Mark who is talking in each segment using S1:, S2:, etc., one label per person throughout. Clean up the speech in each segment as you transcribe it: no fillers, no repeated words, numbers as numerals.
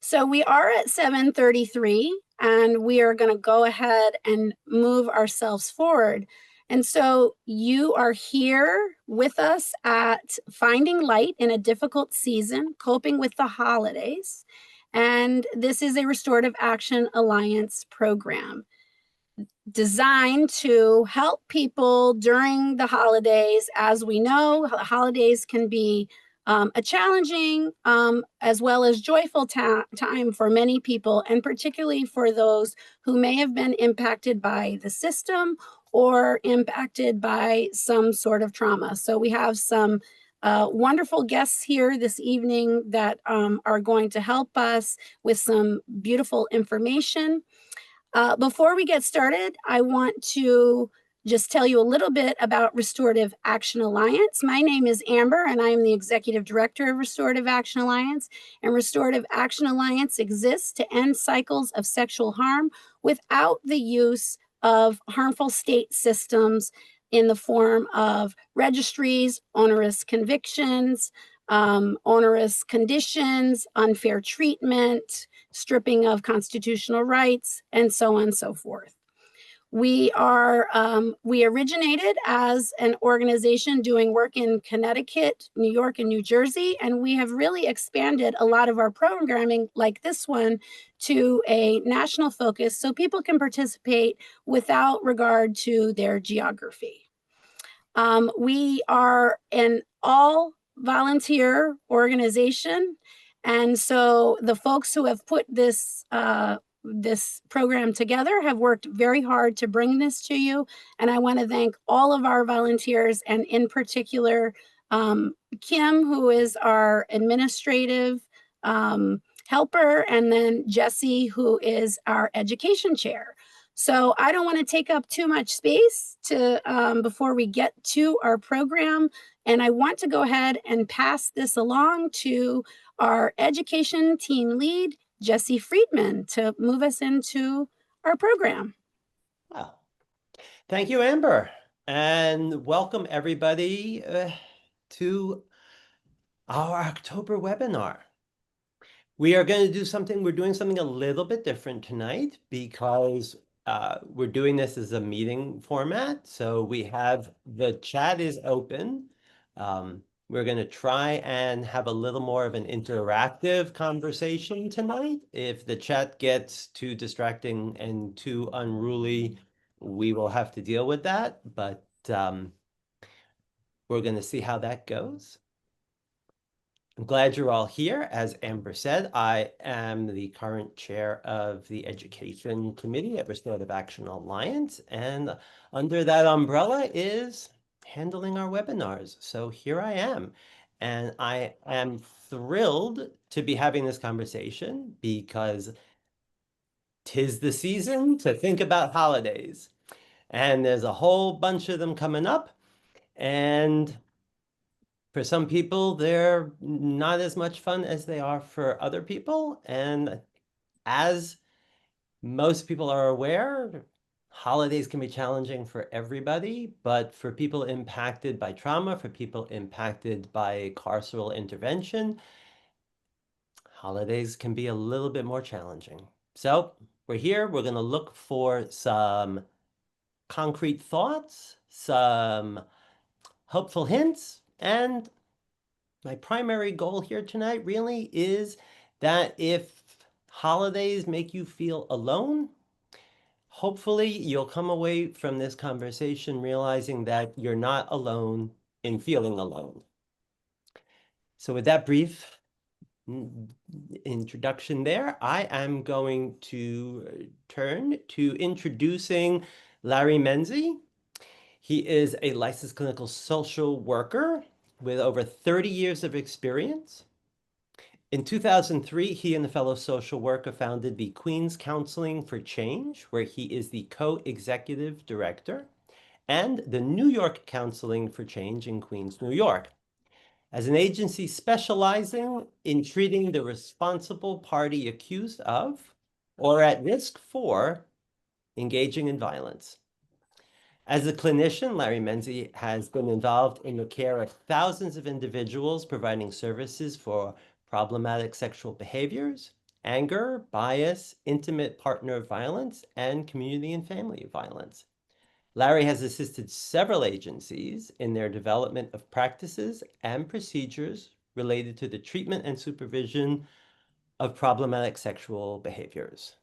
S1: So we are at 7:33 and we are going to go ahead and move ourselves forward. And so you are here with us at Finding Light in a Difficult Season, Coping with the Holidays. And this is a Restorative Action Alliance program designed to help people during the holidays. As we know, holidays can be a challenging as well as joyful time for many people, and particularly for those who may have been impacted by the system or impacted by some sort of trauma. So we have some wonderful guests here this evening that are going to help us with some beautiful information. Before we get started, I want to just tell you a little bit about Restorative Action Alliance. My name is Amber, and I am the Executive Director of Restorative Action Alliance. And Restorative Action Alliance exists to end cycles of sexual harm without the use of harmful state systems in the form of registries, onerous convictions, onerous conditions, unfair treatment, stripping of constitutional rights, and so on and so forth. We originated as an organization doing work in Connecticut, New York, and New Jersey, and we have really expanded a lot of our programming, like this one, to a national focus so people can participate without regard to their geography. We are an all volunteer organization. And so the folks who have put this program together have worked very hard to bring this to you. And I want to thank all of our volunteers, and in particular, Kim, who is our administrative helper, and then Jesse, who is our education chair. So I don't want to take up too much space before we get to our program. And I want to go ahead and pass this along to our education team lead, Jesse Friedman, to move us into our program.
S2: Wow. Thank you, Amber. And welcome everybody to our October webinar. We're doing something a little bit different tonight because we're doing this as a meeting format. So the chat is open. We're going to try and have a little more of an interactive conversation tonight. If the chat gets too distracting and too unruly, we will have to deal with that. But we're going to see how that goes. I'm glad you're all here. As Amber said, I am the current chair of the Education Committee at Restorative Action Alliance, and under that umbrella is handling our webinars. So here I am, and I am thrilled to be having this conversation because 'tis the season to think about holidays, and there's a whole bunch of them coming up, and for some people, they're not as much fun as they are for other people. And as most people are aware, holidays can be challenging for everybody, but for people impacted by trauma, for people impacted by carceral intervention, holidays can be a little bit more challenging. So we're here, we're going to look for some concrete thoughts, some hopeful hints, and my primary goal here tonight really is that if holidays make you feel alone, hopefully you'll come away from this conversation realizing that you're not alone in feeling alone. So with that brief introduction there, I am going to turn to introducing Larry Menzie. He is a licensed clinical social worker with over 30 years of experience. In 2003, he and a fellow social worker founded the Queens Counseling for Change, where he is the co-executive director, and the New York Counseling for Change in Queens, New York, as an agency specializing in treating the responsible party accused of or at risk for engaging in violence. As a clinician, Larry Menzie has been involved in the care of thousands of individuals providing services for problematic sexual behaviors anger, bias, intimate partner violence, and community and family violence. Larry has assisted several agencies in their development of practices and procedures related to the treatment and supervision of problematic sexual behaviors.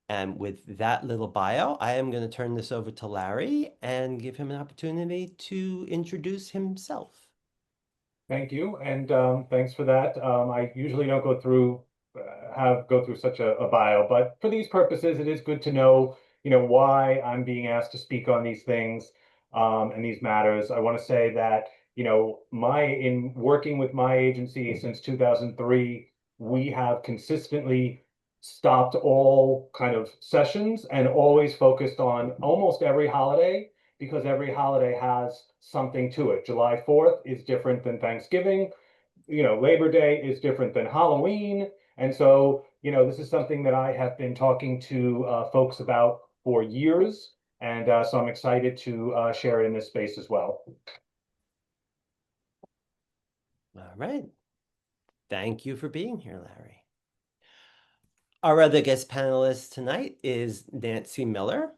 S2: And with that little bio, I am going to turn this over to Larry and give him an opportunity to introduce himself.
S3: Thank you, and thanks for that. I usually don't go through go through such a bio, but for these purposes, it is good to know, why I'm being asked to speak on these things and these matters. I want to say that, in working with my agency since 2003, we have consistently stopped all kind of sessions and always focused on almost every holiday because every holiday has something to it. July 4th is different than Thanksgiving. Labor Day is different than Halloween. And so, this is something that I have been talking to folks about for years. And so I'm excited to share it in this space as well.
S2: All right. Thank you for being here, Larry. Our other guest panelist tonight is Nancy Miller,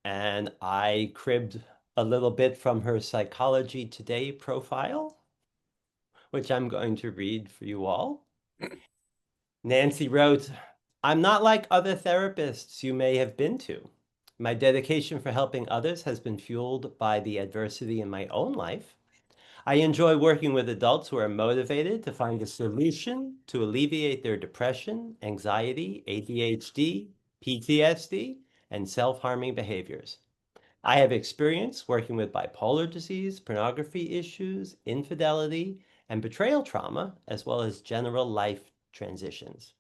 S2: and I cribbed a little bit from her Psychology Today profile, which I'm going to read for you all. Nancy wrote, "I'm not like other therapists you may have been to. My dedication for helping others has been fueled by the adversity in my own life. I enjoy working with adults who are motivated to find a solution to alleviate their depression, anxiety, ADHD, PTSD, and self-harming behaviors. I have experience working with bipolar disease, pornography issues, infidelity, and betrayal trauma, as well as general life transitions.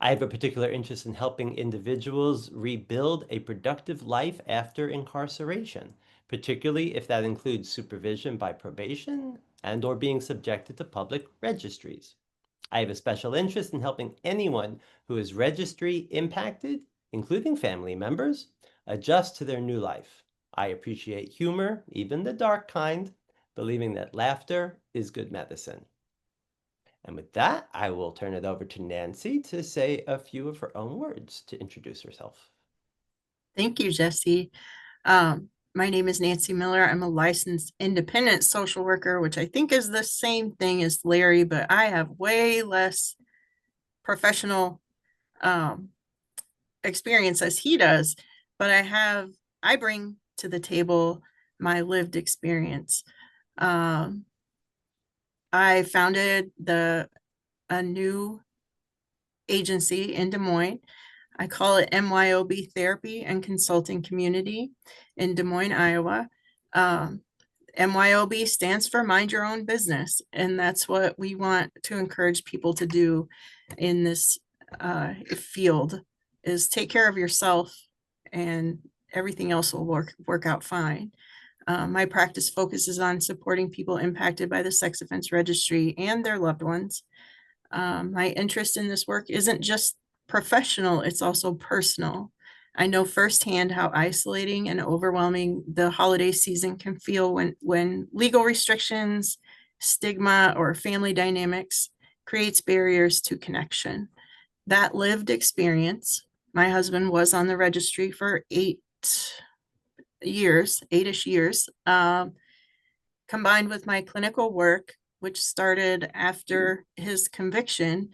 S2: I have a particular interest in helping individuals rebuild a productive life after incarceration, particularly if that includes supervision by probation and/or being subjected to public registries. I have a special interest in helping anyone who is registry impacted, including family members, adjust to their new life. I appreciate humor, even the dark kind, believing that laughter is good medicine." And with that, I will turn it over to Nancy to say a few of her own words to introduce herself.
S4: Thank you, Jesse. My name is Nancy Miller. I'm a licensed independent social worker, which I think is the same thing as Larry, but I have way less professional experience as he does. But I bring to the table my lived experience. I founded a new agency in Des Moines. I call it MYOB Therapy and Consulting Community in Des Moines, Iowa. MYOB stands for Mind Your Own Business, and that's what we want to encourage people to do in this field, is take care of yourself and everything else will work out fine. My practice focuses on supporting people impacted by the sex offense registry and their loved ones. My interest in this work isn't just professional, it's also personal. I know firsthand how isolating and overwhelming the holiday season can feel when legal restrictions, stigma, or family dynamics creates barriers to connection. That lived experience, my husband was on the registry for 8-ish years, combined with my clinical work, which started after his conviction,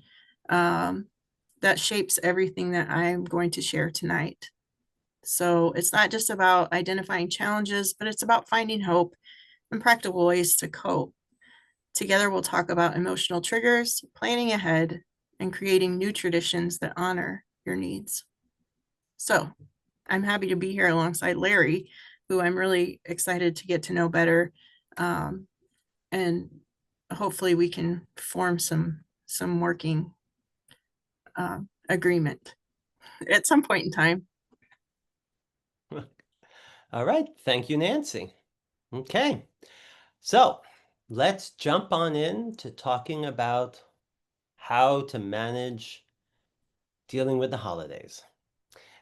S4: that shapes everything that I'm going to share tonight. So it's not just about identifying challenges, but it's about finding hope and practical ways to cope. Together, we'll talk about emotional triggers, planning ahead, and creating new traditions that honor your needs. So I'm happy to be here alongside Larry, who I'm really excited to get to know better. And hopefully we can form some working agreement at some point in time.
S2: All right. Thank you, Nancy. Okay. So let's jump on in to talking about how to manage dealing with the holidays.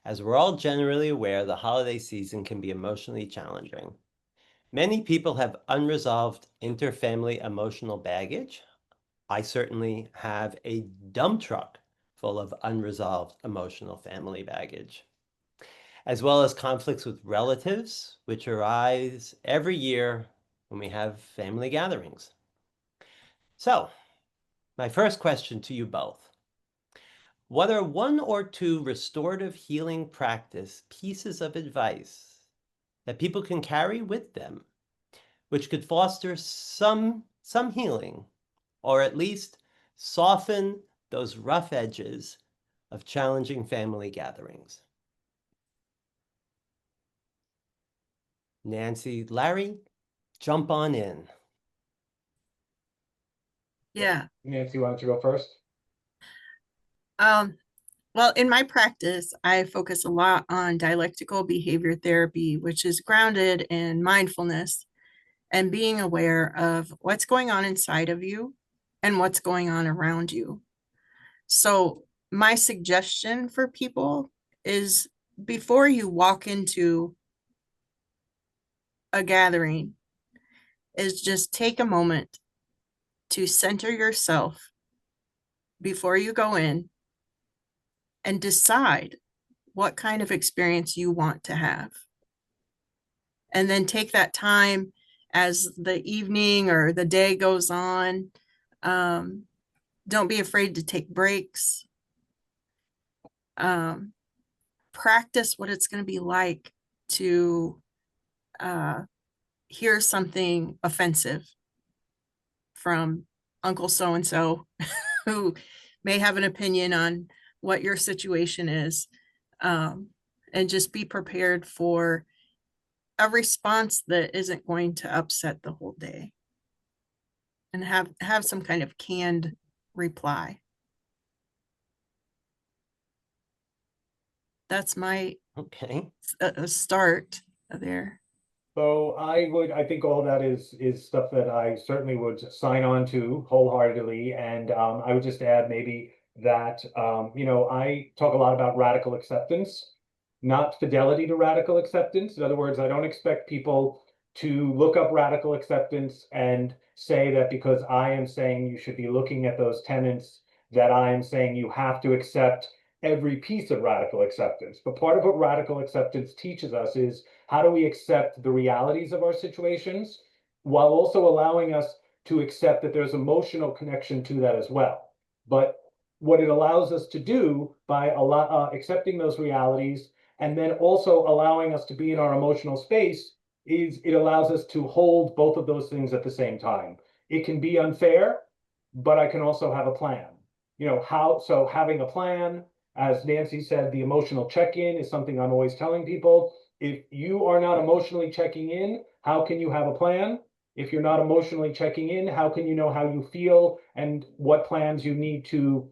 S2: As we're all generally aware, the holiday season can be emotionally challenging. Many people have unresolved interfamily emotional baggage. I certainly have a dump truck full of unresolved emotional family baggage, as well as conflicts with relatives, which arise every year when we have family gatherings. So, my first question to you both. What are one or two restorative healing practice pieces of advice that people can carry with them, which could foster some healing, or at least soften those rough edges of challenging family gatherings? Nancy, Larry, jump on in.
S4: Yeah.
S3: Nancy, why don't you go first?
S4: Well, in my practice, I focus a lot on dialectical behavior therapy, which is grounded in mindfulness and being aware of what's going on inside of you and what's going on around you. So, my suggestion for people is before you walk into a gathering, is just take a moment to center yourself before you go in and decide what kind of experience you want to have. And then take that time as the evening or the day goes on. Don't be afraid to take breaks. Practice what it's going to be like to hear something offensive from Uncle so and so who may have an opinion on what your situation is, and just be prepared for a response that isn't going to upset the whole day, and have some kind of canned reply. That's my start there.
S3: So I think all that is stuff that I certainly would sign on to wholeheartedly. And I would just add maybe that, I talk a lot about radical acceptance, not fidelity to radical acceptance. In other words, I don't expect people to look up radical acceptance and say that because I am saying you should be looking at those tenets, that I am saying you have to accept every piece of radical acceptance. But part of what radical acceptance teaches us is how do we accept the realities of our situations while also allowing us to accept that there's emotional connection to that as well. But what it allows us to do by accepting those realities and then also allowing us to be in our emotional space is it allows us to hold both of those things at the same time. It can be unfair, but I can also have a plan. So having a plan, as Nancy said, the emotional check-in is something I'm always telling people. If you are not emotionally checking in, how can you have a plan? If you're not emotionally checking in, how can you know how you feel and what plans you need to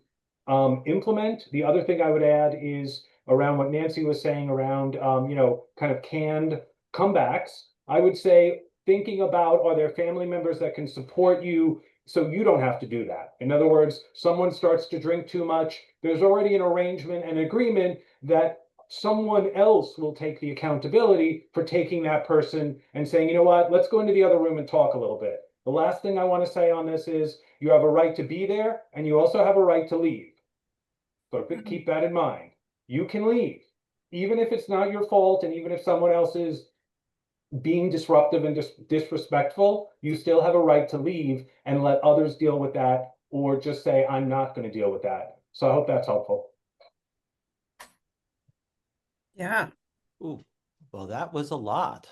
S3: implement? The other thing I would add is around what Nancy was saying around, kind of canned comebacks. I would say thinking about, are there family members that can support you so you don't have to do that? In other words, someone starts to drink too much, there's already an arrangement and agreement that someone else will take the accountability for taking that person and saying, you know what, let's go into the other room and talk a little bit. The last thing I want to say on this is you have a right to be there and you also have a right to leave. So keep that in mind. You can leave, even if it's not your fault, and even if someone else is being disruptive and disrespectful, you still have a right to leave and let others deal with that, or just say, I'm not going to deal with that. So I hope that's helpful.
S4: Yeah.
S2: Ooh, well, that was a lot.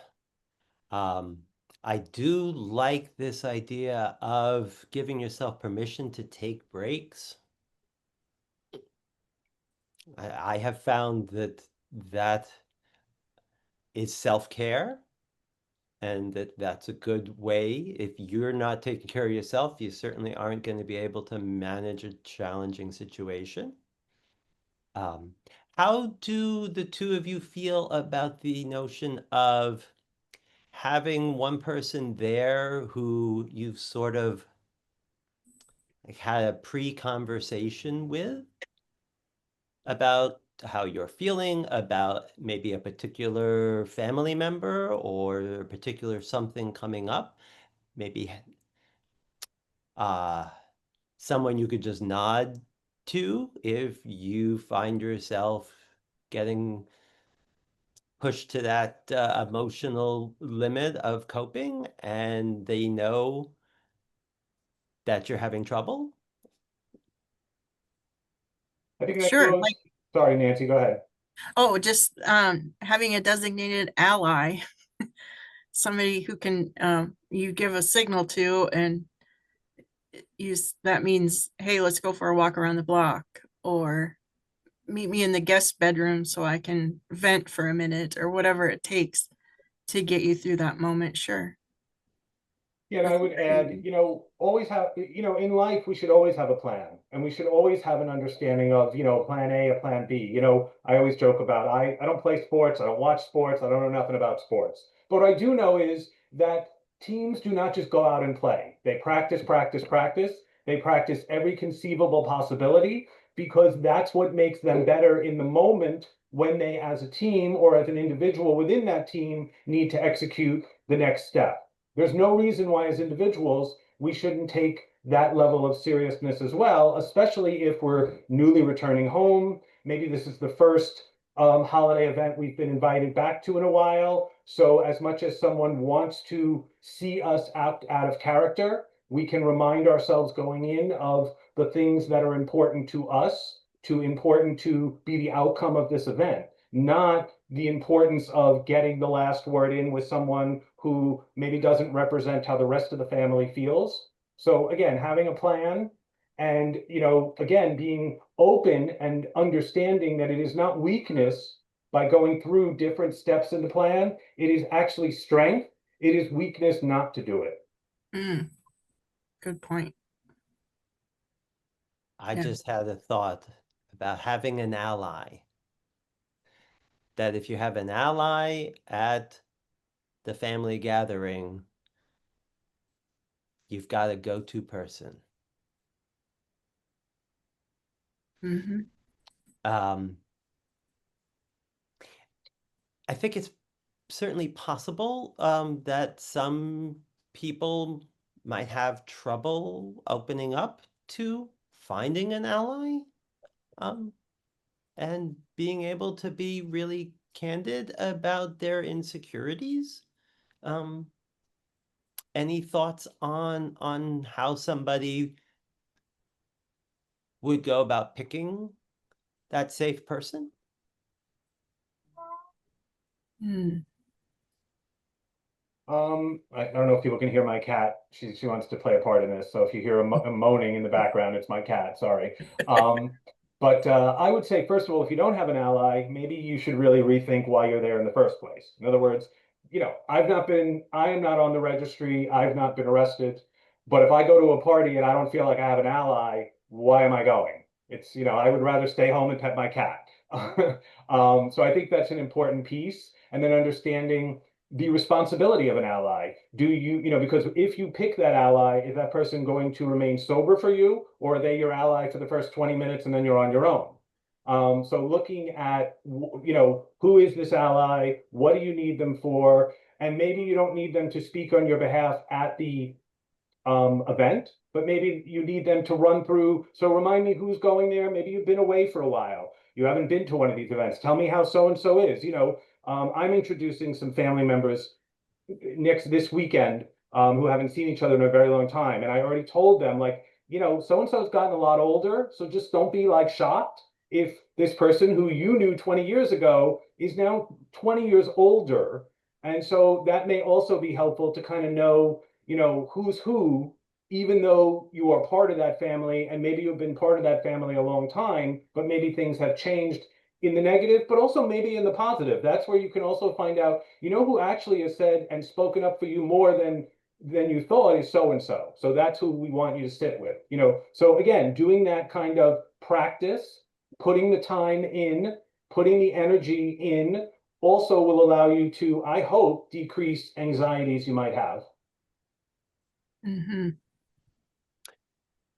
S2: I do like this idea of giving yourself permission to take breaks. I have found that is self-care, and that's a good way. If you're not taking care of yourself, you certainly aren't going to be able to manage a challenging situation. How do the two of you feel about the notion of having one person there who you've sort of had a pre-conversation with about how you're feeling about maybe a particular family member or a particular something coming up? Maybe someone you could just nod Two, if you find yourself getting pushed to that emotional limit of coping and they know that you're having trouble.
S3: I think that
S4: Sure,
S3: goes,
S4: like,
S3: sorry, Nancy, go ahead.
S4: oh, just having a designated ally, somebody who can you give a signal to and use that means, hey, let's go for a walk around the block, or meet me in the guest bedroom so I can vent for a minute, or whatever it takes to get you through that moment. Sure.
S3: Yeah, and I
S4: That's a
S3: would
S4: great
S3: add,
S4: idea.
S3: always have, in life, we should always have a plan, and we should always have an understanding of, plan A, a plan B. I always joke about, I don't play sports, I don't watch sports, I don't know nothing about sports. But what I do know is that teams do not just go out and play. They practice, practice, practice. They practice every conceivable possibility because that's what makes them better in the moment when they, as a team or as an individual within that team, need to execute the next step. There's no reason why, as individuals, we shouldn't take that level of seriousness as well, especially if we're newly returning home. Maybe this is the first holiday event we've been invited back to in a while. So, as much as someone wants to see us out of character, we can remind ourselves going in of the things that are important to us, important to be the outcome of this event, not the importance of getting the last word in with someone who maybe doesn't represent how the rest of the family feels. So again, having a plan and, again, being open and understanding that it is not weakness by going through different steps in the plan. It is actually strength. It is weakness not to do it.
S4: Good point.
S2: I
S4: Yeah.
S2: just had a thought about having an ally. That if you have an ally at the family gathering, you've got a go-to person.
S4: Hmm.
S2: Um, I think it's certainly possible that some people might have trouble opening up to finding an ally um, and being able to be really candid about their insecurities. Um, any thoughts on how somebody would go about picking that safe person?
S4: Mm.
S3: I don't know if people can hear my cat. She wants to play a part in this. So if you hear a moaning in the background, it's my cat. Sorry. Um, but I would say, first of all, if you don't have an ally, maybe you should really rethink why you're there in the first place. In other words, I am not on the registry. I've not been arrested. But if I go to a party and I don't feel like I have an ally, why am I going? I would rather stay home and pet my cat. So I think that's an important piece. And then understanding the responsibility of an ally. Because if you pick that ally, is that person going to remain sober for you, or are they your ally for the first 20 minutes and then you're on your own? So looking at, who is this ally? What do you need them for? And maybe you don't need them to speak on your behalf at the event, but maybe you need them to run through. So remind me who's going there. Maybe you've been away for a while. You haven't been to one of these events. Tell me how so and so is. I'm introducing some family members this weekend who haven't seen each other in a very long time, and I already told them like, so and so's gotten a lot older, so just don't be like shocked if this person who you knew 20 years ago is now 20 years older. And so that may also be helpful to kind of know, who's who, even though you are part of that family and maybe you've been part of that family a long time, but maybe things have changed in the negative, but also maybe in the positive. That's where you can also find out, who actually has said and spoken up for you more than you thought is so and so. So that's who we want you to sit with. So again, doing that kind of practice, putting the time in, putting the energy in, also will allow you to, I hope, decrease anxieties you might have.
S4: Hmm.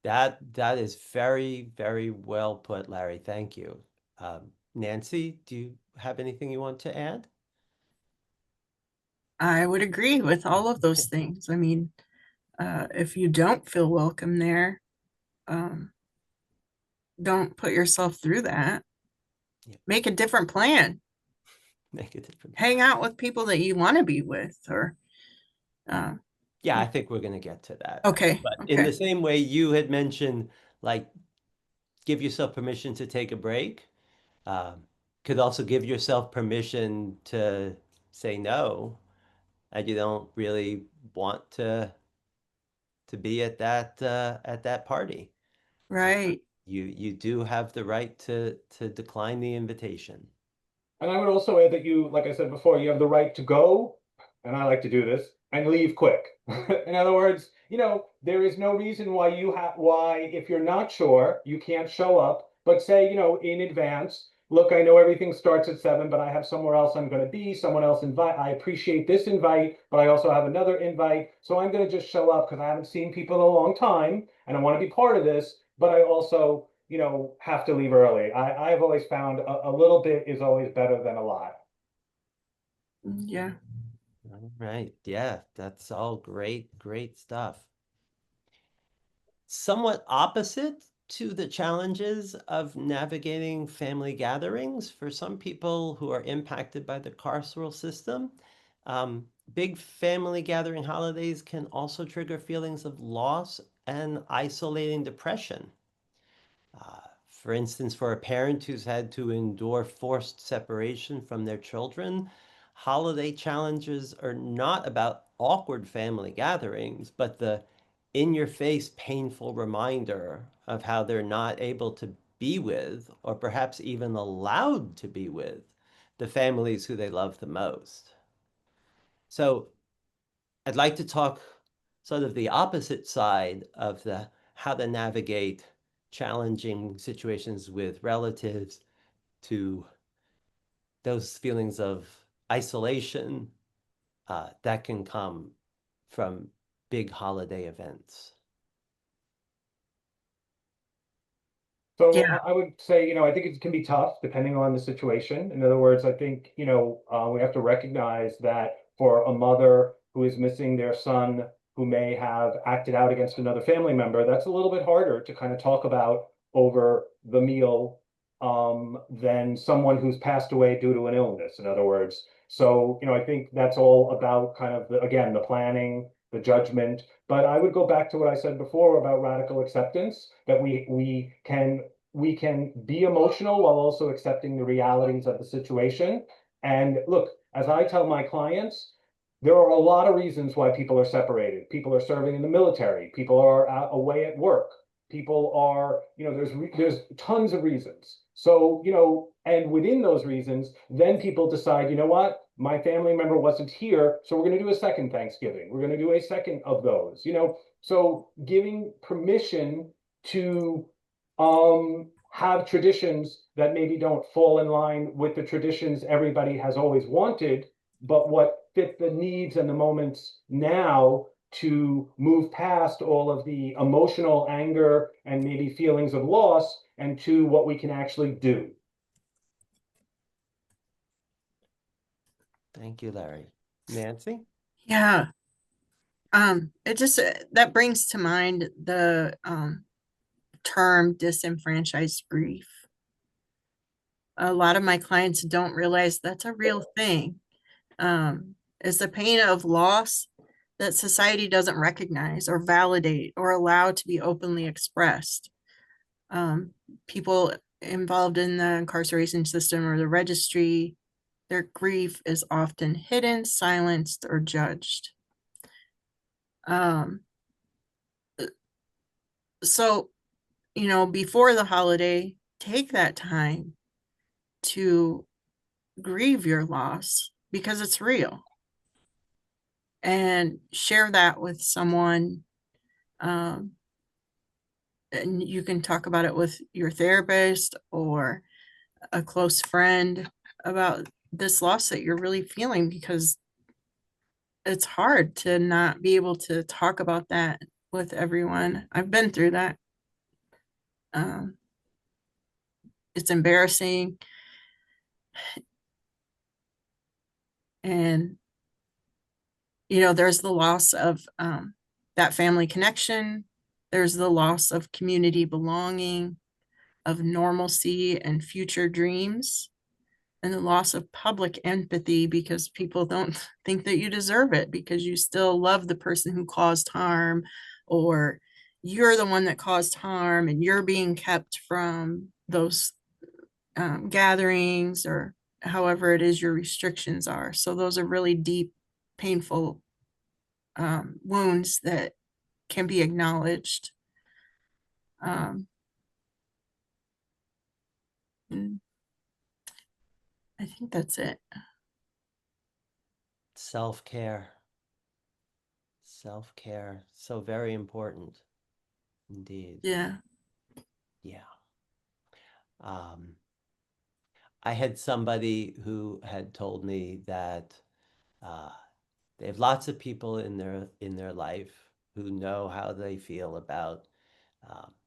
S2: That is very, very well put, Larry. Thank you. Nancy, do you have anything you want to add?
S4: I would agree with all of those things. I mean, if you don't feel welcome there, um, don't put yourself through that.
S2: Yeah.
S4: Make a different plan.
S2: Make a difference.
S4: Hang out with people that you want to be with, or
S2: Yeah, I think we're going to get to that.
S4: okay.
S2: But in
S4: Okay.
S2: the same way you had mentioned, like, give yourself permission to take a break, could also give yourself permission to say no, and you don't really want to be at that party.
S4: Right.
S2: You do have the right to decline the invitation.
S3: And I would also add that you, like I said before, you have the right to go, and I like to do this, and leave quick. In other words, there is no reason why, if you're not sure, you can't show up, but say, in advance, look, I know everything starts at 7, but I have somewhere else I'm going to be, someone else invite. I appreciate this invite, but I also have another invite. So I'm going to just show up because I haven't seen people in a long time and I want to be part of this, but I also have to leave early. I've always found a little bit is always better than a lot.
S4: Yeah.
S2: All right. Yeah, that's all great stuff. Somewhat opposite to the challenges of navigating family gatherings for some people who are impacted by the carceral system. Big family gathering holidays can also trigger feelings of loss and isolating depression. For instance, for a parent who's had to endure forced separation from their children, holiday challenges are not about awkward family gatherings, but the in your face painful reminder of how they're not able to be with, or perhaps even allowed to be with, the families who they love the most. So I'd like to talk sort of the opposite side of the how to navigate challenging situations with relatives, to those feelings of isolation that can come from big holiday events.
S3: So
S4: Yeah.
S3: I would say, I think it can be tough depending on the situation. In other words, I think, we have to recognize that for a mother who is missing their son, who may have acted out against another family member, that's a little bit harder to kind of talk about over the meal than someone who's passed away due to an illness, in other words. So, I think that's all about kind of, again, the planning, the judgment. But I would go back to what I said before about radical acceptance, that we can be emotional while also accepting the realities of the situation. And look, as I tell my clients, there are a lot of reasons why people are separated. People are serving in the military. People are out, away at work. People are, there's tons of reasons. So, and within those reasons, then people decide, what? My family member wasn't here, so we're going to do a second Thanksgiving. We're going to do a second of those, So giving permission to have traditions that maybe don't fall in line with the traditions everybody has always wanted, but what fit the needs and the moments now, to move past all of the emotional anger and maybe feelings of loss, and to what we can actually do.
S2: Thank you, Larry. Nancy?
S4: Yeah. It just that brings to mind the term disenfranchised grief. A lot of my clients don't realize that's a real thing. Is the pain of loss that society doesn't recognize or validate or allow to be openly expressed. People involved in the incarceration system or the registry, their grief is often hidden, silenced, or judged. So, before the holiday, take that time to grieve your loss because it's real, and share that with someone. And you can talk about it with your therapist or a close friend about this loss that you're really feeling, because it's hard to not be able to talk about that with everyone. I've been through that. Um, it's embarrassing, and there's the loss of that family connection. There's the loss of community belonging, of normalcy and future dreams, and the loss of public empathy because people don't think that you deserve it because you still love the person who caused harm, or you're the one that caused harm and you're being kept from those gatherings, or however it is your restrictions are. So those are really deep, painful wounds that can be acknowledged. I think that's it.
S2: Self-care. Self-care. So very important indeed.
S4: Yeah.
S2: Yeah. I had somebody who had told me that they have lots of people in their life who know how they feel about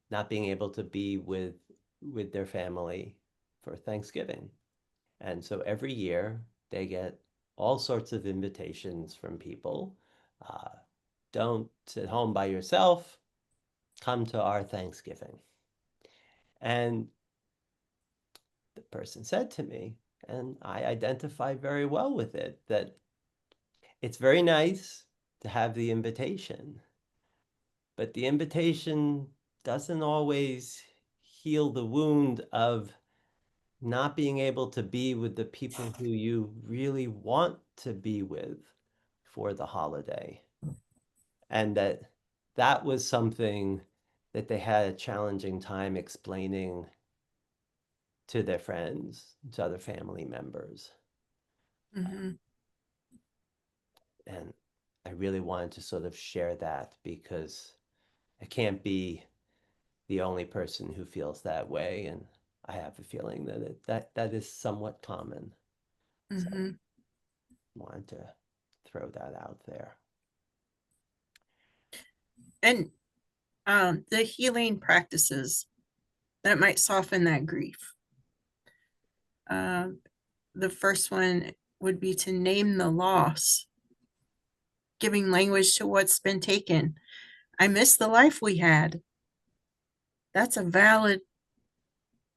S2: not being able to be with their family for Thanksgiving. And so every year they get all sorts of invitations from people. Don't sit home by yourself. Come to our Thanksgiving. And the person said to me, and I identify very well with it, that it's very nice to have the invitation, but the invitation doesn't always heal the wound of not being able to be with the people who you really want to be with for the holiday. And that was something that they had a challenging time explaining to their friends, to other family members.
S4: Mm-hmm.
S2: And I really wanted to sort of share that because I can't be the only person who feels that way, and I have a feeling that that is somewhat common. So
S4: Mm-hmm.
S2: wanted to throw that out there.
S4: And the healing practices that might soften that grief. The first one would be to name the loss, giving language to what's been taken. I miss the life we had. That's a valid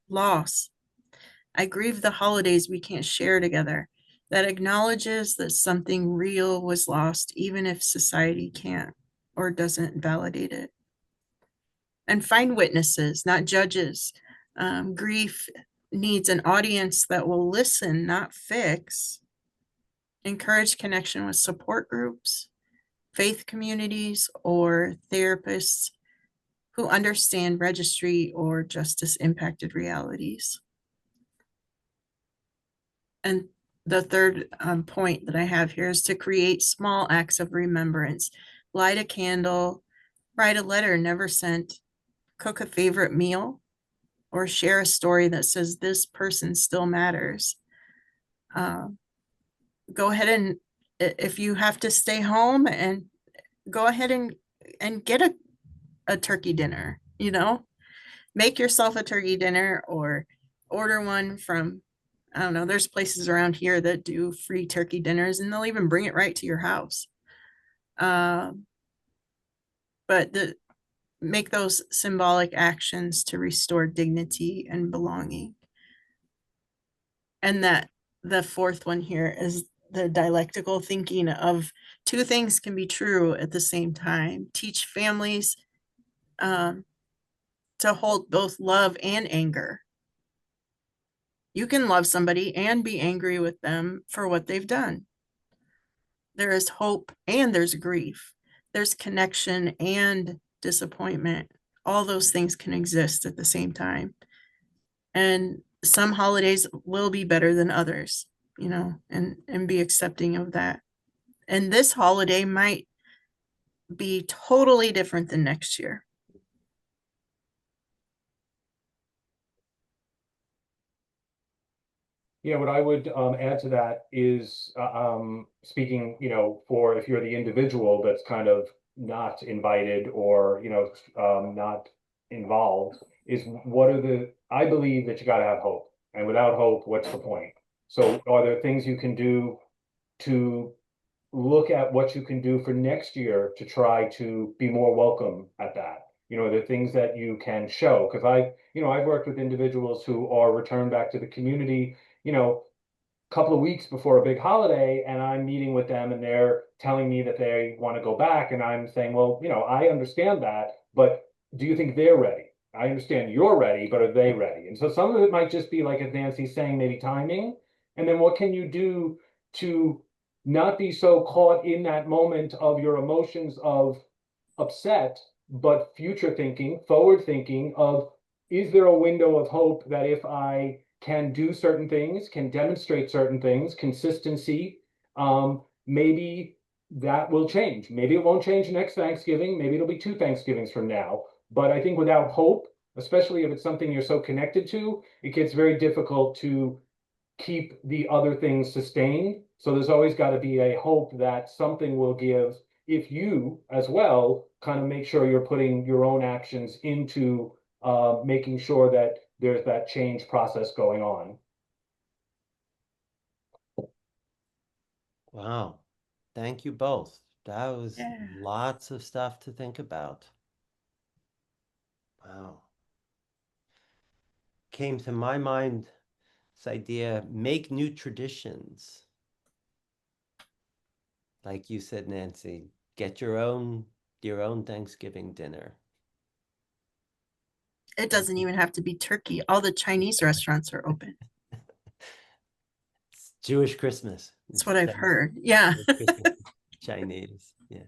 S4: loss. I grieve the holidays we can't share together. That acknowledges that something real was lost, even if society can't or doesn't validate it. And find witnesses, not judges. Grief needs an audience that will listen, not fix. Encourage connection with support groups, faith communities, or therapists who understand registry or justice impacted realities. And the third point that I have here is to create small acts of remembrance. Light a candle, write a letter never sent, cook a favorite meal, or share a story that says this person still matters. Go ahead and, if you have to stay home, and go ahead and get a turkey dinner, make yourself a turkey dinner or order one from, I don't know, there's places around here that do free turkey dinners and they'll even bring it right to your house. But make those symbolic actions to restore dignity and belonging. And that the fourth one here is the dialectical thinking of two things can be true at the same time. Teach families to hold both love and anger. You can love somebody and be angry with them for what they've done. There is hope and there's grief. There's connection and disappointment. All those things can exist at the same time. And some holidays will be better than others, and be accepting of that. And this holiday might be totally different than next year.
S3: Yeah, what I would add to that is speaking, for if you're the individual that's kind of not invited or, not involved, is I believe that you got to have hope. And without hope, what's the point? So are there things you can do to look at what you can do for next year to try to be more welcome at that? the things that you can show. Because I've worked with individuals who are returned back to the community, couple of weeks before a big holiday, and I'm meeting with them and they're telling me that they want to go back. And I'm saying, well, I understand that, but do you think they're ready? I understand you're ready, but are they ready? And so some of it might just be like, as Nancy's saying, maybe timing. And then what can you do to not be so caught in that moment of your emotions of upset, but future thinking, forward thinking of, is there a window of hope that if I can do certain things, can demonstrate certain things, consistency, maybe that will change. Maybe it won't change next Thanksgiving. Maybe it'll be 2 Thanksgivings from now. But I think without hope, especially if it's something you're so connected to, it gets very difficult to keep the other things sustained. So there's always got to be a hope that something will give if you as well kind of make sure you're putting your own actions into making sure that there's that change process going on.
S2: Wow. Thank you both. That was
S4: Yeah.
S2: lots of stuff to think about. Wow. Came to my mind this idea, make new traditions. Like you said, Nancy, get your own Thanksgiving dinner.
S4: It doesn't even have to be turkey. All the Chinese restaurants are open.
S2: It's Jewish Christmas.
S4: That's what I've heard. Yeah.
S2: Chinese. Yeah.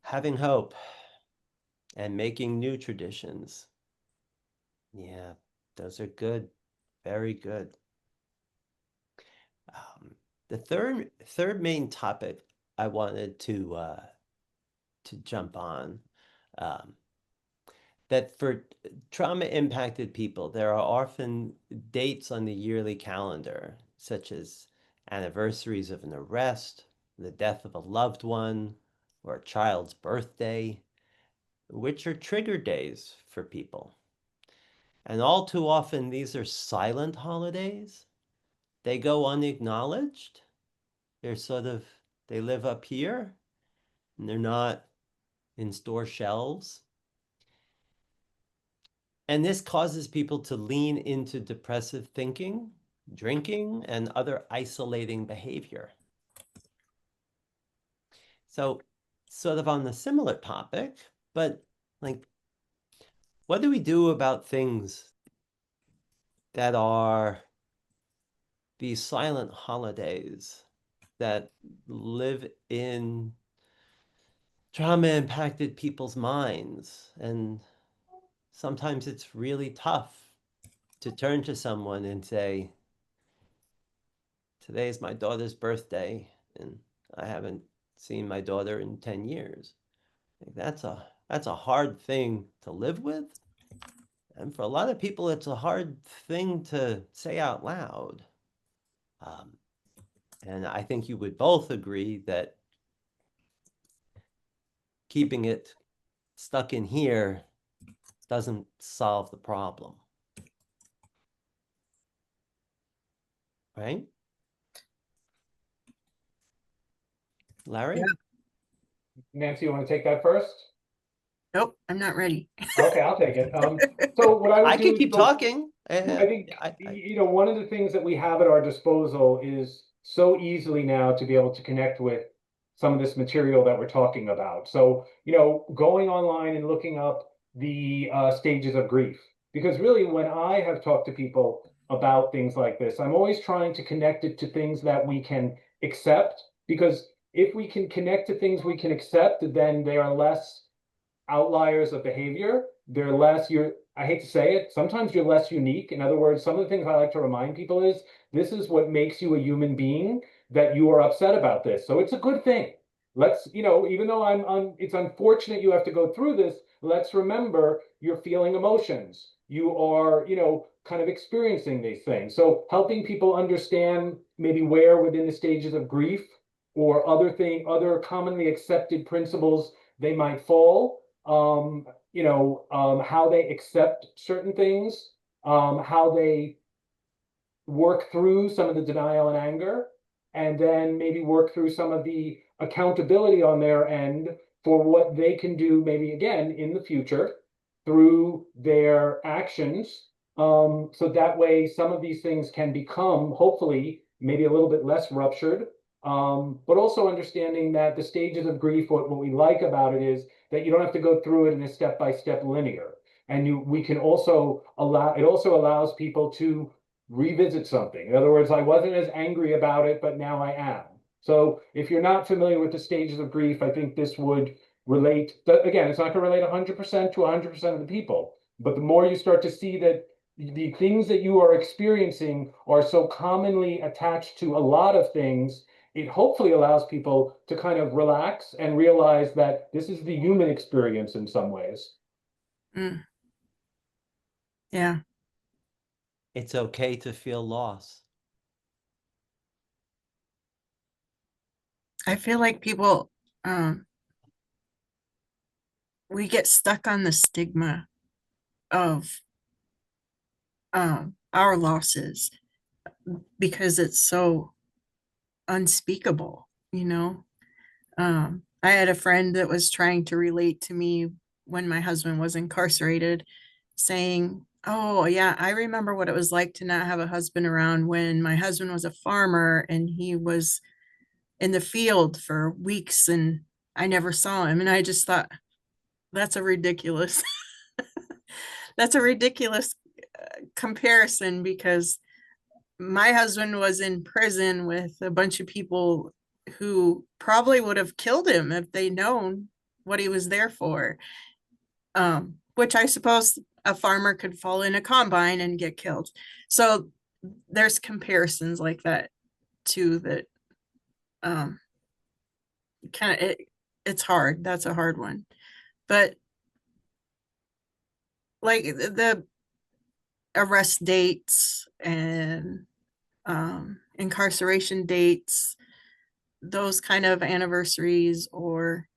S2: Having hope and making new traditions. Yeah, those are good. Very good. The third main topic I wanted to jump on, that for trauma impacted people, there are often dates on the yearly calendar, such as anniversaries of an arrest, the death of a loved one, or a child's birthday, which are trigger days for people. And all too often, these are silent holidays. They go unacknowledged. They live up here and they're not in store shelves. And this causes people to lean into depressive thinking, drinking, and other isolating behavior. So, sort of on the similar topic, but like, what do we do about things that are these silent holidays that live in trauma impacted people's minds? And sometimes it's really tough to turn to someone and say, today is my daughter's birthday and I haven't seen my daughter in 10 years. That's a hard thing to live with. And for a lot of people, it's a hard thing to say out loud. And I think you would both agree that keeping it stuck in here doesn't solve the problem. Right? Larry?
S4: Yeah.
S3: Nancy, you want to take that first?
S4: Nope, I'm not ready.
S3: Okay, I'll take it. So what I would
S2: I
S3: do
S2: can
S3: is
S2: keep talking.
S3: I think, one of the things that we have at our disposal is so easily now to be able to connect with some of this material that we're talking about. So, going online and looking up the stages of grief, because really when I have talked to people about things like this, I'm always trying to connect it to things that we can accept, because if we can connect to things we can accept, then they are less outliers of behavior. They're less, I hate to say it, sometimes you're less unique. In other words, some of the things I like to remind people is this is what makes you a human being, that you are upset about this. So it's a good thing. Let's, even though it's unfortunate you have to go through this, let's remember you're feeling emotions. You are, kind of experiencing these things. So helping people understand maybe where within the stages of grief or other commonly accepted principles they might fall, how they accept certain things, how they work through some of the denial and anger, and then maybe work through some of the accountability on their end for what they can do maybe again in the future through their actions. So that way, some of these things can become, hopefully, maybe a little bit less ruptured. But also understanding that the stages of grief, what we like about it is that you don't have to go through it in a step-by-step linear. And we can also it also allows people to revisit something. In other words, I wasn't as angry about it, but now I am. So if you're not familiar with the stages of grief, I think this would relate. Again, it's not going to relate 100% to 100% of the people, but the more you start to see that the things that you are experiencing are so commonly attached to a lot of things, it hopefully allows people to kind of relax and realize that this is the human experience in some ways.
S4: Mm. Yeah.
S2: It's okay to feel loss.
S4: I feel like people, we get stuck on the stigma of our losses because it's so unspeakable, you know. I had a friend that was trying to relate to me when my husband was incarcerated, saying, "Oh, yeah, I remember what it was like to not have a husband around when my husband was a farmer and he was in the field for weeks and I never saw him." And I just thought, that's a ridiculous, that's a ridiculous comparison, because my husband was in prison with a bunch of people who probably would have killed him if they known what he was there for. Which I suppose a farmer could fall in a combine and get killed. So there's comparisons like that too that kind of it's hard. That's a hard one. But like the arrest dates and incarceration dates, those kind of anniversaries, or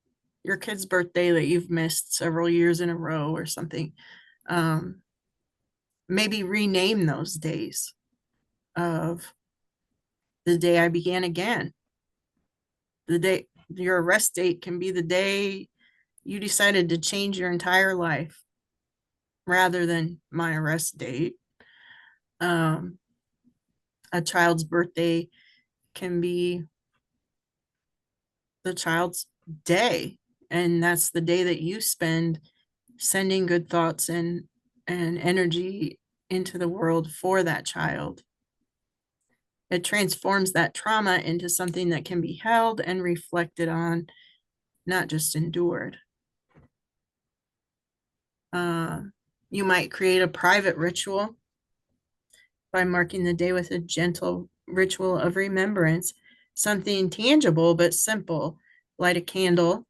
S4: your kid's birthday that you've missed several years in a row or something, maybe rename those days of the day I began again. The day, your arrest date can be the day you decided to change your entire life rather than my arrest date. Um, a child's birthday can be the child's day, and that's the day that you spend sending good thoughts and energy into the world for that child. It transforms that trauma into something that can be held and reflected on, not just endured. You might create a private ritual by marking the day with a gentle ritual of remembrance, something tangible but simple. Light a candle,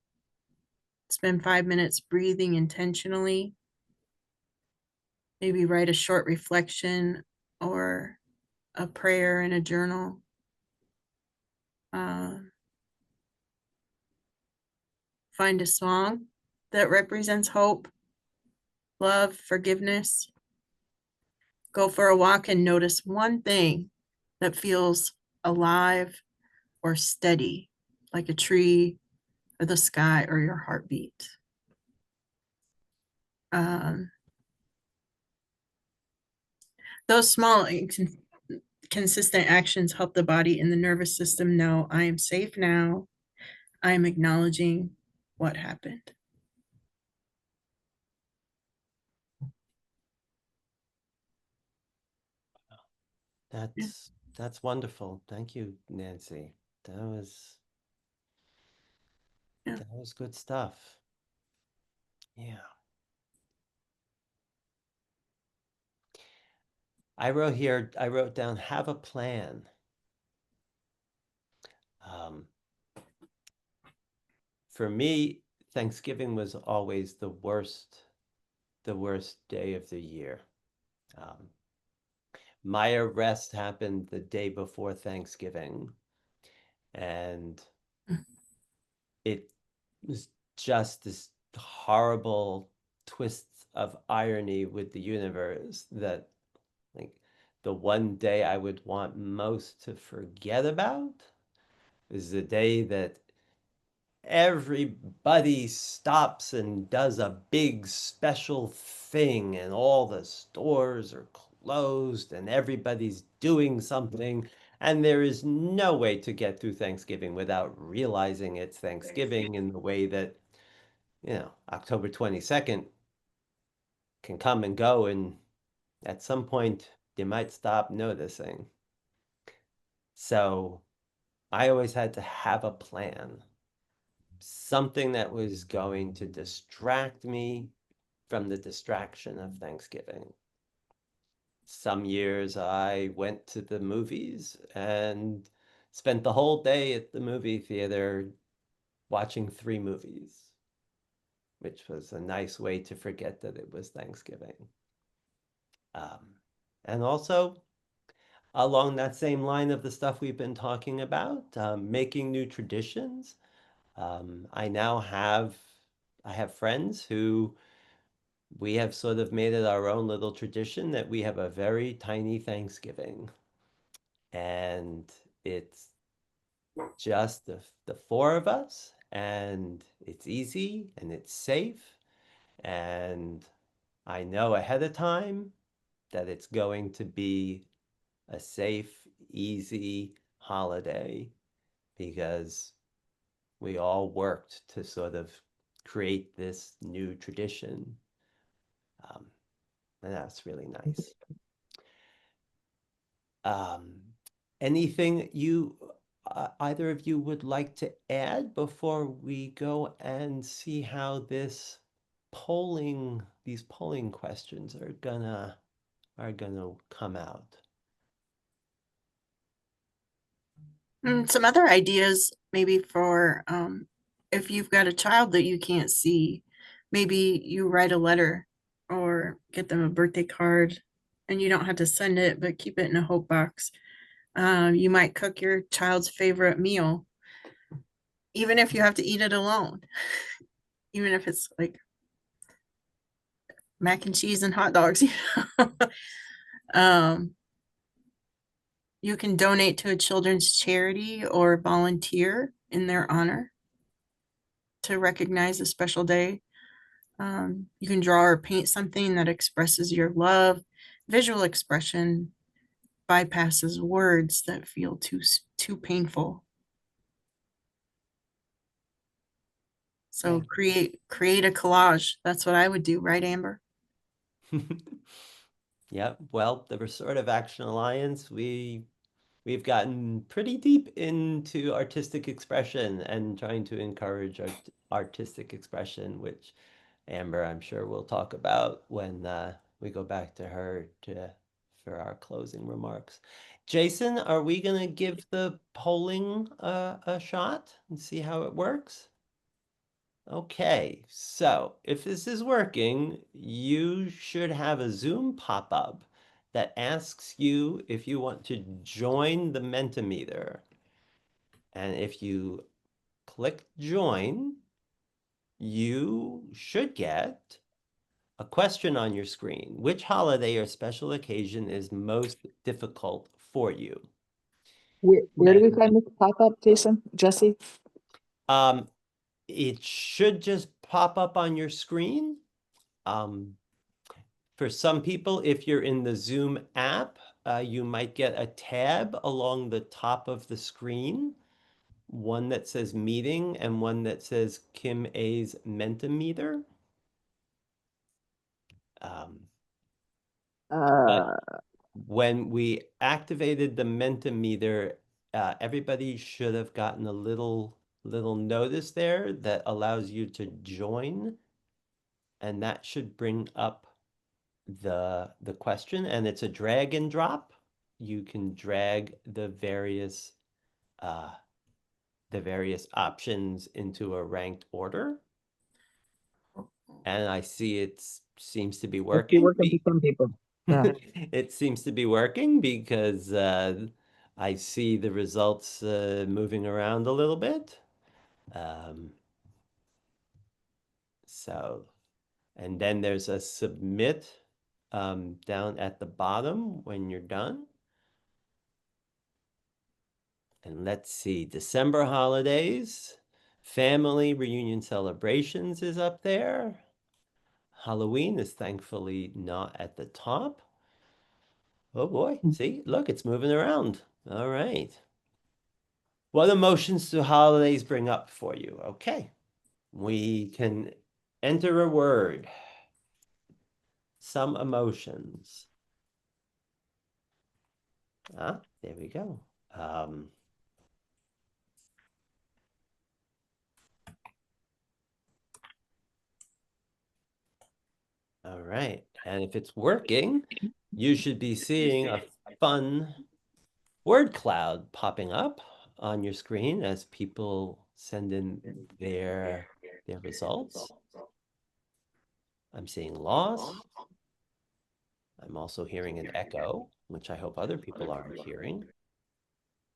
S4: spend 5 minutes breathing intentionally, maybe write a short reflection or a prayer in a journal. Find a song that represents hope, love, forgiveness. Go for a walk and notice one thing that feels alive or steady, like a tree or the sky or your heartbeat. Those small consistent actions help the body and the nervous system know I am safe now. I am acknowledging what happened.
S2: That's wonderful. Thank you, Nancy. That was good stuff. Yeah. I wrote down, have a plan. For me, Thanksgiving was always the worst day of the year. My arrest happened the day before Thanksgiving, and it was just this horrible twist of irony with the universe that, like, the one day I would want most to forget about is the day that everybody stops and does a big special thing, and all the stores are closed and everybody's doing something. And there is no way to get through Thanksgiving without realizing it's Thanksgiving in the way that, October 22nd can come and go, and at some point you might stop noticing. So I always had to have a plan, something that was going to distract me from the distraction of Thanksgiving. Some years I went to the movies and spent the whole day at the movie theater watching 3 movies, which was a nice way to forget that it was Thanksgiving. And also, along that same line of the stuff we've been talking about, making new traditions. I have friends who we have sort of made it our own little tradition that we have a very tiny Thanksgiving. And it's just the 4 of us, and it's easy and it's safe. And I know ahead of time that it's going to be a safe, easy holiday because we all worked to sort of create this new tradition. And that's really nice. Anything either of you would like to add before we go and see how these polling questions are gonna come out?
S4: Some other ideas maybe for if you've got a child that you can't see, maybe you write a letter or get them a birthday card, and you don't have to send it, but keep it in a hope box. You might cook your child's favorite meal, even if you have to eat it alone, even if it's like mac and cheese and hot dogs. um, you can donate to a children's charity or volunteer in their honor to recognize a special day. You can draw or paint something that expresses your love. Visual expression bypasses words that feel too painful. So create a collage. That's what I would do, right, Amber?
S2: Yep. Well, the Restorative Action Alliance, we've gotten pretty deep into artistic expression and trying to encourage artistic expression, which Amber, I'm sure we'll talk about when we go back to her for our closing remarks. Jason, are we going to give the polling a shot and see how it works? Okay, so if this is working, you should have a Zoom pop-up that asks you if you want to join the Mentimeter. And if you click join, you should get a question on your screen. Which holiday or special occasion is most difficult for you?
S5: Where do we find this pop-up, Jason, Jesse?
S2: It should just pop up on your screen. For some people, if you're in the Zoom app, you might get a tab along the top of the screen, one that says meeting and one that says Kim A's Mentimeter. But when we activated the Mentimeter, everybody should have gotten a little notice there that allows you to join, and that should bring up the question, and it's a drag and drop. You can drag the various options into a ranked order. And I see it seems to be working.
S5: It's working for some people. Yeah.
S2: It seems to be working because I see the results moving around a little bit. So, and then there's a submit down at the bottom when you're done. And let's see, December holidays. Family reunion celebrations is up there. Halloween is thankfully not at the top. Oh boy, see, look, it's moving around. All right. What emotions do holidays bring up for you? Okay, we can enter a word, some emotions. Ah, there we go. All right, and if it's working, you should be seeing a fun word cloud popping up on your screen as people send in their results. I'm seeing loss. I'm also hearing an echo, which I hope other people aren't hearing.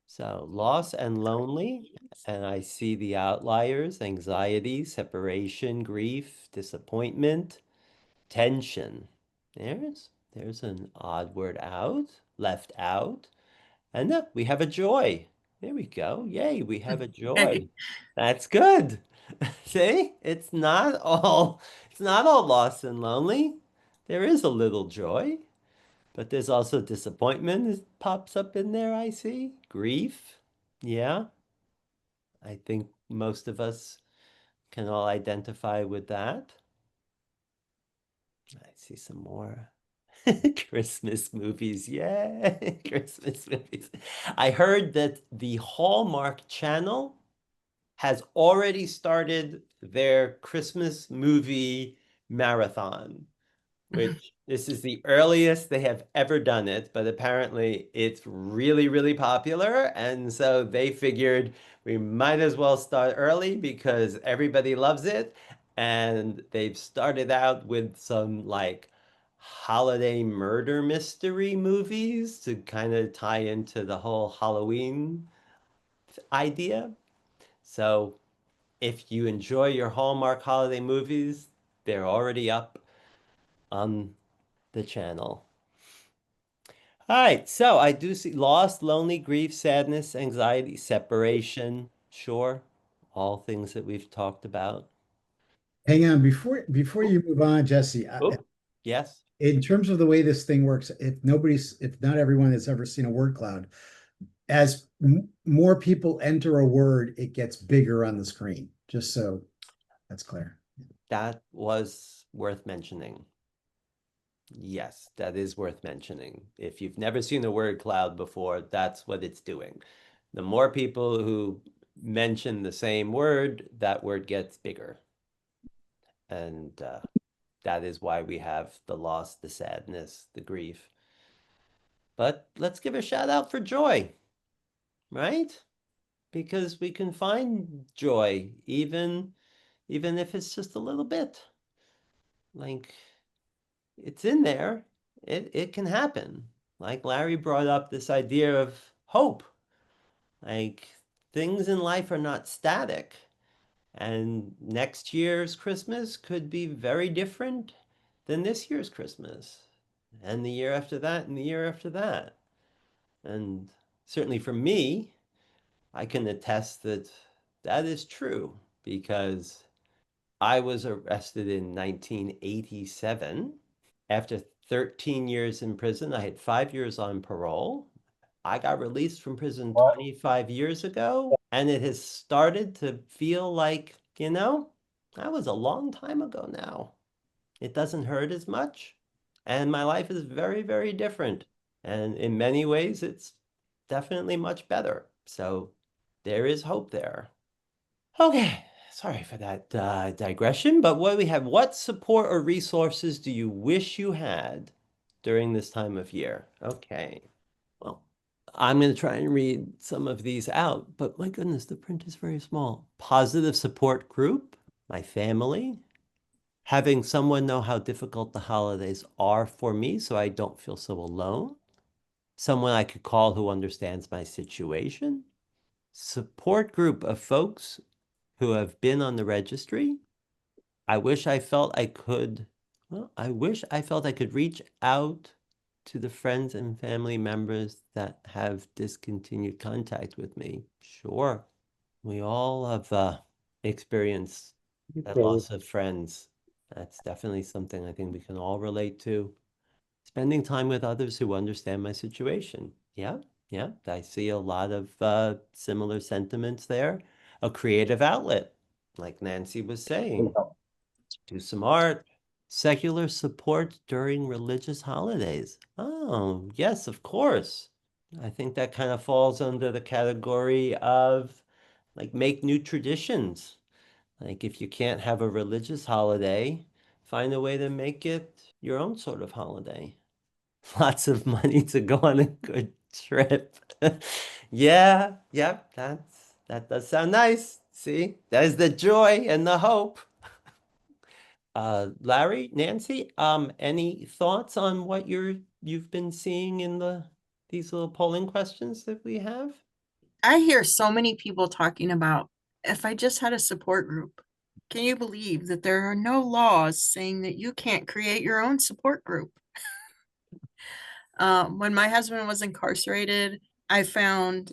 S2: So loss and lonely, and I see the outliers: anxiety, separation, grief, disappointment, tension. There's an odd word out, left out. And look, we have a joy. There we go. Yay, we have a joy. That's good. See, it's not all lost and lonely. There is a little joy, but there's also disappointment that pops up in there, I see. Grief. Yeah, I think most of us can all identify with that. I see some more. Christmas movies. Yay, Christmas movies. I heard that the Hallmark Channel has already started their Christmas movie marathon, which this is the earliest they have ever done it, but apparently it's really, really popular. And so they figured we might as well start early because everybody loves it. And they've started out with some like holiday murder mystery movies to kind of tie into the whole Halloween idea. So if you enjoy your Hallmark holiday movies, they're already up on the channel. All right, so I do see loss, lonely, grief, sadness, anxiety, separation. Sure, all things that we've talked about.
S6: Hang on, before
S2: Oh,
S6: you move on, Jesse,
S2: oh, yes.
S6: in terms of the way this thing works, if not everyone has ever seen a word cloud, as more people enter a word, it gets bigger on the screen, just so that's clear.
S2: That was worth mentioning. Yes, that is worth mentioning. If you've never seen a word cloud before, that's what it's doing. The more people who mention the same word, that word gets bigger. And that is why we have the loss, the sadness, the grief. But let's give a shout out for joy, right? Because we can find joy even if it's just a little bit. Like it's in there. It can happen. Like Larry brought up this idea of hope. Like things in life are not static. And next year's Christmas could be very different than this year's Christmas. And the year after that, and the year after that. And certainly for me, I can attest that that is true because I was arrested in 1987. After 13 years in prison, I had 5 years on parole. I got released from prison 25 years ago, and it has started to feel like, that was a long time ago now. It doesn't hurt as much, and my life is very, very different. And in many ways, it's definitely much better. So there is hope there. Okay, sorry for that digression, but what do we have? What support or resources do you wish you had during this time of year? Okay, well, I'm going to try and read some of these out, but my goodness, the print is very small. Positive support group, my family, having someone know how difficult the holidays are for me so I don't feel so alone, someone I could call who understands my situation, support group of folks who have been on the registry. I wish I felt I could, well, I wish I felt I could reach out to the friends and family members that have discontinued contact with me. Sure, we all have experience that loss of friends. That's definitely something I think we can all relate to. Spending time with others who understand my situation. Yeah, yeah, I see a lot of similar sentiments there. A creative outlet, like Nancy was saying. Do some art. Secular support during religious holidays. Oh, yes, of course. I think that kind of falls under the category of like make new traditions. Like if you can't have a religious holiday, find a way to make it your own sort of holiday. Lots of money to go on a good trip. Yeah, yeah, that does sound nice. See, there's the joy and the hope. Larry, Nancy, any thoughts on what you've been seeing in these little polling questions that we have?
S4: I hear so many people talking about if I just had a support group. Can you believe that there are no laws saying that you can't create your own support group? When my husband was incarcerated, I found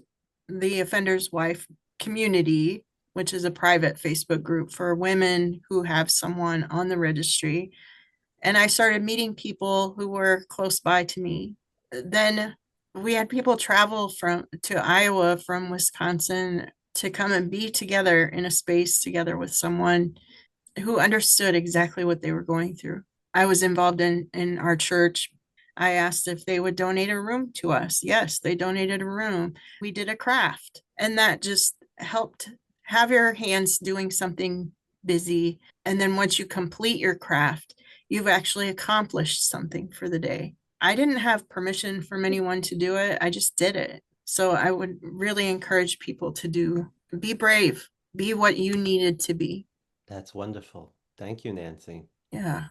S4: the Offender's Wife community, which is a private Facebook group for women who have someone on the registry. And I started meeting people who were close by to me. Then we had people travel from to Iowa from Wisconsin to come and be together in a space together with someone who understood exactly what they were going through. I was involved in our church. I asked if they would donate a room to us. Yes, they donated a room. We did a craft, and that just helped have your hands doing something busy. And then once you complete your craft, you've actually accomplished something for the day. I didn't have permission from anyone to do it. I just did it. So I would really encourage people to be brave, be what you needed to be.
S2: That's wonderful. Thank you, Nancy.
S4: Yeah.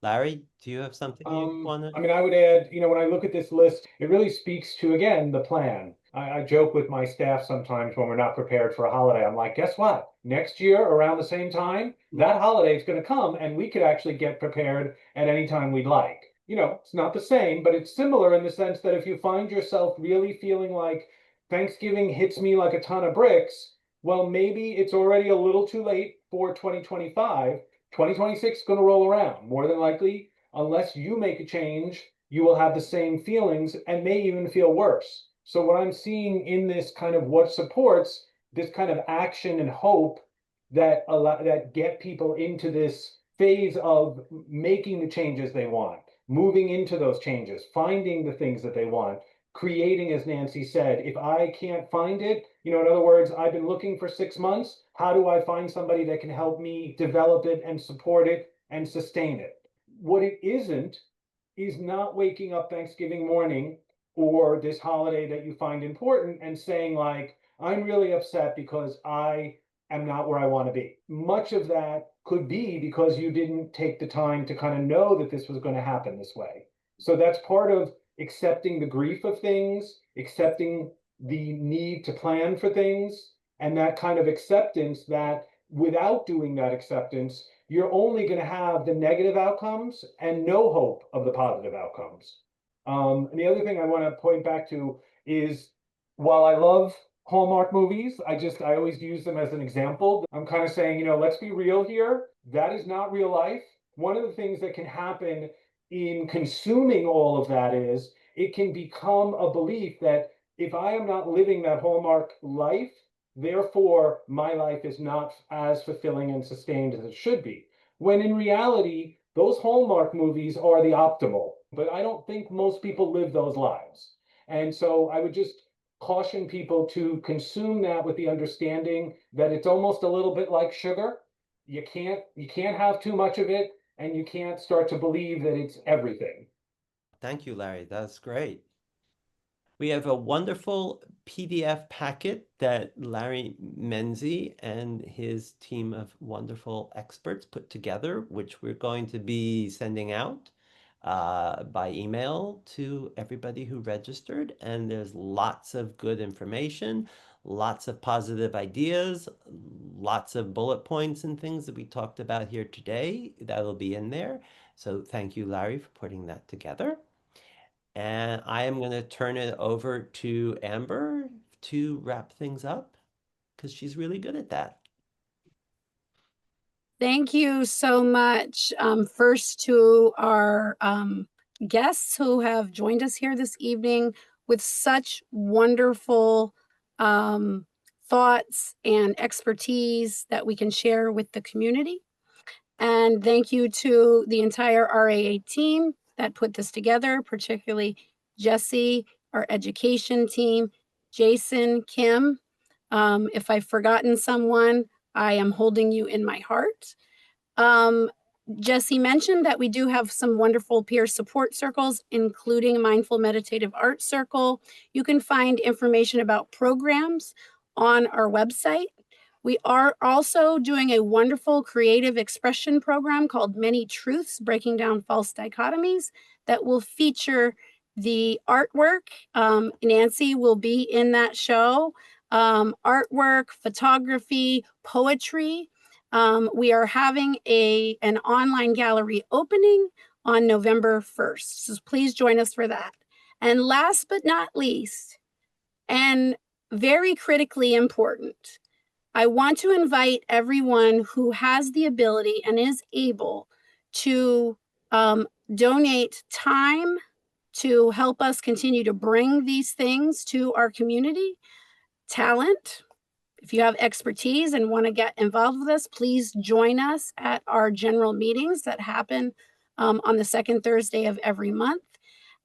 S2: Larry, do you have something you want
S3: I
S2: to?
S3: mean, I would add, when I look at this list, it really speaks to, again, the plan. I joke with my staff sometimes when we're not prepared for a holiday. I'm like, guess what? Next year, around the same time, that holiday is going to come and we could actually get prepared at any time we'd like. It's not the same, but it's similar in the sense that if you find yourself really feeling like Thanksgiving hits me like a ton of bricks, well, maybe it's already a little too late for 2025. 2026 is going to roll around. More than likely, unless you make a change, you will have the same feelings and may even feel worse. So what I'm seeing in this kind of what supports this kind of action and hope that get people into this phase of making the changes they want, moving into those changes, finding the things that they want, creating, as Nancy said, if I can't find it, in other words, I've been looking for 6 months. How do I find somebody that can help me develop it and support it and sustain it? What it isn't is not waking up Thanksgiving morning or this holiday that you find important and saying, like, I'm really upset because I am not where I want to be. Much of that could be because you didn't take the time to kind of know that this was going to happen this way. So that's part of accepting the grief of things, accepting the need to plan for things, and that kind of acceptance that without doing that acceptance, you're only going to have the negative outcomes and no hope of the positive outcomes. And the other thing I want to point back to is while I love Hallmark movies, I always use them as an example. I'm kind of saying, let's be real here. That is not real life. One of the things that can happen in consuming all of that is it can become a belief that if I am not living that Hallmark life, therefore, my life is not as fulfilling and sustained as it should be. When in reality, those Hallmark movies are the optimal, but I don't think most people live those lives. And so I would just caution people to consume that with the understanding that it's almost a little bit like sugar. You can't have too much of it, and you can't start to believe that it's everything.
S2: Thank you, Larry. That's great. We have a wonderful PDF packet that Larry Menzie and his team of wonderful experts put together, which we're going to be sending out by email to everybody who registered. And there's lots of good information, lots of positive ideas, lots of bullet points and things that we talked about here today. That'll be in there. So thank you, Larry, for putting that together. And I am going to turn it over to Amber to wrap things up because she's really good at that.
S1: Thank you so much. First to our guests who have joined us here this evening with such wonderful thoughts and expertise that we can share with the community. And thank you to the entire RAA team that put this together, particularly Jesse, our education team, Jason, Kim. If I've forgotten someone, I am holding you in my heart. Jesse mentioned that we do have some wonderful peer support circles, including Mindful Meditative Art Circle. You can find information about programs on our website. We are also doing a wonderful creative expression program called Many Truths, Breaking Down False Dichotomies, that will feature the artwork. Nancy will be in that show. Artwork, photography, poetry. We are having an online gallery opening on November 1st. So please join us for that. And last but not least, and very critically important, I want to invite everyone who has the ability and is able to donate time to help us continue to bring these things to our community. Talent. If you have expertise and want to get involved with us, please join us at our general meetings that happen on the second Thursday of every month.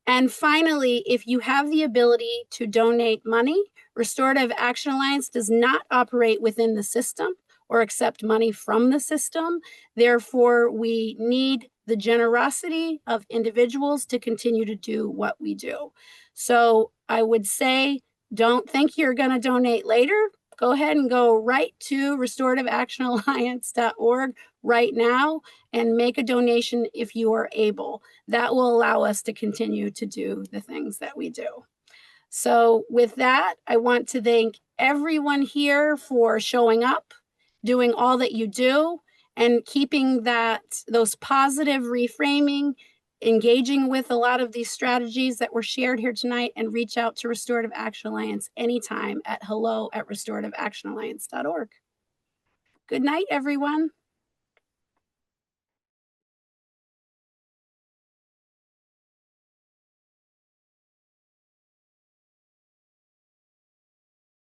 S1: And finally, if you have the ability to donate money, Restorative Action Alliance does not operate within the system or accept money from the system. Therefore, we need the generosity of individuals to continue to do what we do. So I would say, don't think you're going to donate later. Go ahead and go right to restorativeactionalliance.org right now and make a donation if you are able. That will allow us to continue to do the things that we do. So with that, I want to thank everyone here for showing up, doing all that you do, and keeping those positive reframing, engaging with a lot of these strategies that were shared here tonight, and reach out to Restorative Action Alliance anytime at hello@restorativeactionalliance.org. Good night, everyone.